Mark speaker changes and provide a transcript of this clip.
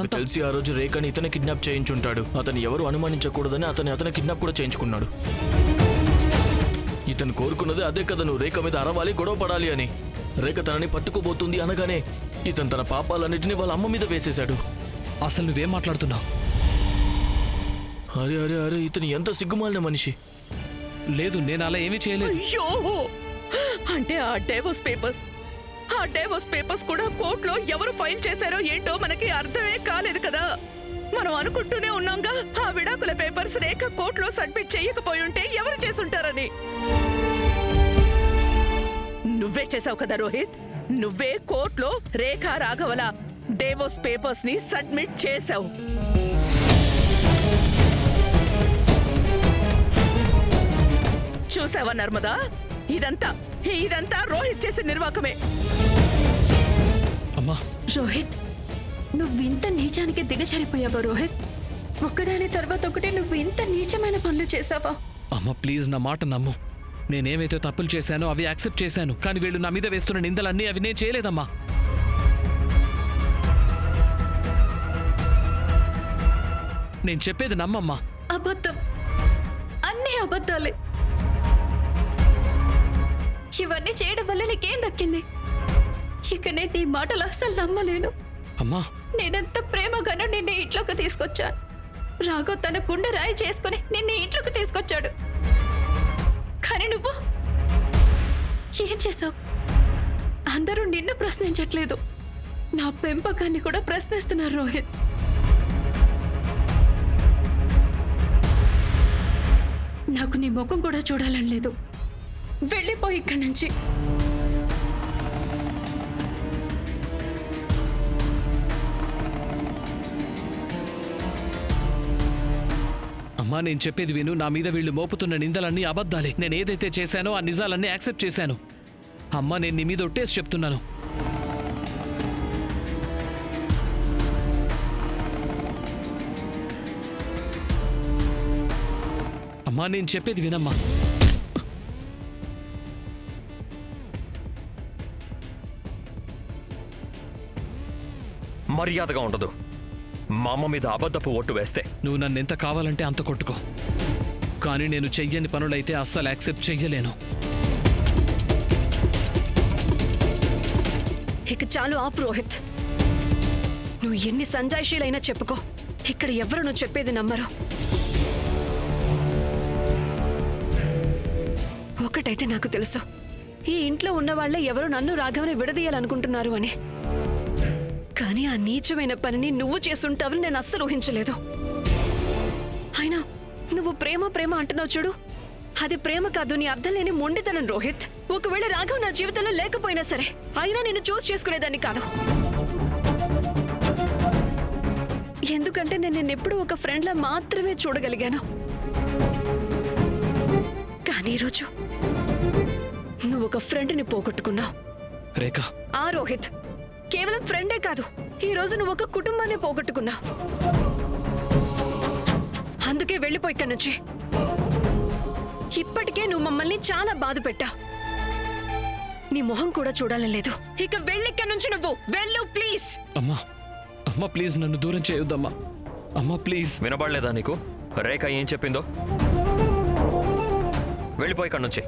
Speaker 1: నాకు తెలిసి ఆ రోజు రేఖని ఇతనే కిడ్నాప్ చేయించుంటాడు. అతను ఎవరు అనుమానించకూడదని అతను కిడ్నాప్ కూడా చేయించుకున్నాడు. ఇతను కోరుకున్నది అదే కదా, నువ్వు రేఖ మీద అరవాలి, గొడవ పడాలి అని. రేఖ తనని పట్టుకోబోతుంది అనగానే ఇతను తన పాపాలన్నిటినీ వాళ్ళ అమ్మ మీద వేసేశాడు.
Speaker 2: అసలు నువ్వేం మాట్లాడుతున్నావు?
Speaker 1: అరే అరే అరే, ఇతను ఎంత సిగ్గుమాలిన మనిషి.
Speaker 2: లేదు, నేను అలా ఏమీ చేయలేదు.
Speaker 3: అయ్యో, అంటే ఆ డైవోర్స్ పేపర్స్ కూడా కోర్టులో ఎవరు ఫైల్ చేశారో ఏంటో మనకి అర్థమే కాలేదు కదా. మనం అనుకుంటూనే ఉన్నాంగా ఆ విడాకుల పేపర్స్ రేఖ కోర్టులో సబ్మిట్ చేయకపోయి ఉంటే ఎవరు చేసుంటారని. నువ్వే చేసావు కదా రోహిత్, నువ్వే కోర్టులో రేఖ రాఘవల డైవోర్స్ పేపర్స్ ని సబ్మిట్ చేసావు. చూసావా నర్మదా, ఇదంతా రోహిత్ చేసే నిర్వాకమే.
Speaker 2: అమ్మా
Speaker 4: రోహిత్, నువ్వింత నీచానికి దిగజారిపోయావా రోహిత్? ఒక్కదాని తర్వాత ఒకటి నువ్వు ఇంత నీచమైన పనులు చేసావా?
Speaker 2: అమ్మ ప్లీజ్, నా మాట నమ్ము. నేనేమైతే తప్పులు చేశానో అవి యాక్సెప్ట్ చేశాను, కానీ వీళ్ళు నా మీద వేస్తున్న నిందలన్నీ అవి నేను చేయలేదమ్మా. నేను చెప్పేది నమ్మమ్మా.
Speaker 4: అబద్ధం, అన్నీ అబద్ధాలే. ఇవన్నీ చేయడం వల్ల నీకేం దక్కింది? ఇక నేను నీ మాటలు అస్సలు నమ్మలేను.
Speaker 2: అమ్మా,
Speaker 4: నేనెంత ప్రేమగానో నిన్ను ఇంట్లోకి తీసుకొచ్చాను. రాఘవ్ తన గుండె రాయి చేసుకుని నిన్ను ఇంట్లోకి తీసుకొచ్చాడు. కానీ నువ్వు ఏం చేసావు? అందరూ నిన్ను ప్రశ్నించట్లేదు, నా పెంపకాన్ని కూడా ప్రశ్నిస్తున్నారు రోహిత్. నాకు నీ ముఖం కూడా చూడాలని లేదు. వెళ్ళిపో ఇక్కడి నుంచి.
Speaker 2: అమ్మా నేను చెప్పేది విను. నా మీద వీళ్ళు మోపుతున్న నిందలన్నీ అబద్ధాలే. నేను ఏదైతే చేశానో ఆ నిజాలన్నీ యాక్సెప్ట్ చేశాను. అమ్మా నేను నీ మీద ఒట్టేసి చెప్తున్నాను. అమ్మా నేను చెప్పేది వినమ్మా.
Speaker 5: మర్యాదగా ఉండదు మా అమ్మ మీద అబద్ధపు ఒట్టు వేస్తే.
Speaker 2: నువ్వు నన్ను ఎంత కావాలంటే అంత కొట్టుకో, కానీ నేను చెయ్యని పనులైతే అస్సలు యాక్సెప్ట్ చెయ్యలేను.
Speaker 3: ఇక చాలు ఆపు రోహిత్. నువ్వు ఎన్ని సంజాయిషీలైనా చెప్పుకో, ఇక్కడ ఎవరు నువ్వు చెప్పేది నమ్మరు. ఒకటైతే నాకు తెలుసు, ఈ ఇంట్లో ఉన్న వాళ్ళే ఎవరు నన్ను రాఘవని విడదీయాలనుకుంటున్నారు అని. కానీ ఆ నీచమైన పనిని నువ్వు చేసుంటావని నేను అస్సలు ఊహించలేదు. అయినా నువ్వు ప్రేమ అంటున్నావు చూడు, అది ప్రేమ కాదు, నీ అర్థం లేని మొండితనం రోహిత్. ఒకవేళ రాఘవ్ నా జీవితంలో లేకపోయినా సరే, అయినా నేను చూస్ చేసుకునేదాన్ని కాదు. ఎందుకంటే నేను నిన్నెప్పుడు ఒక ఫ్రెండ్లా మాత్రమే చూడగలిగాను. కానీ ఈరోజు నువ్వు ఒక ఫ్రెండ్ని పోగొట్టుకున్నావు.
Speaker 2: రేఖ,
Speaker 3: ఆ రోహిత్, కేవలం ఫ్రెండే కాదు, ఈ రోజు నువ్వు ఒక కుటుంబాన్ని పోగొట్టుకున్నావు. అందుకే వెళ్ళిపో ఇక్కడి నుంచి. ఇప్పటికే నువ్వు మమ్మల్ని చాలా బాధ పెట్టావు. నీ మొహం కూడా చూడాలని లేదు. ఇక వెళ్ళిక్కడి నుంచి, నువ్వు వెళ్ళు ప్లీజ్.
Speaker 2: అమ్మా అమ్మా ప్లీజ్ నన్ను దూరం చేయొద్దమ్మా. అమ్మా ప్లీజ్.
Speaker 5: వినబడలేదా నీకు రేఖ ఏం చెప్పిందో? వెళ్ళిపోయి ఇక్కడి నుంచి.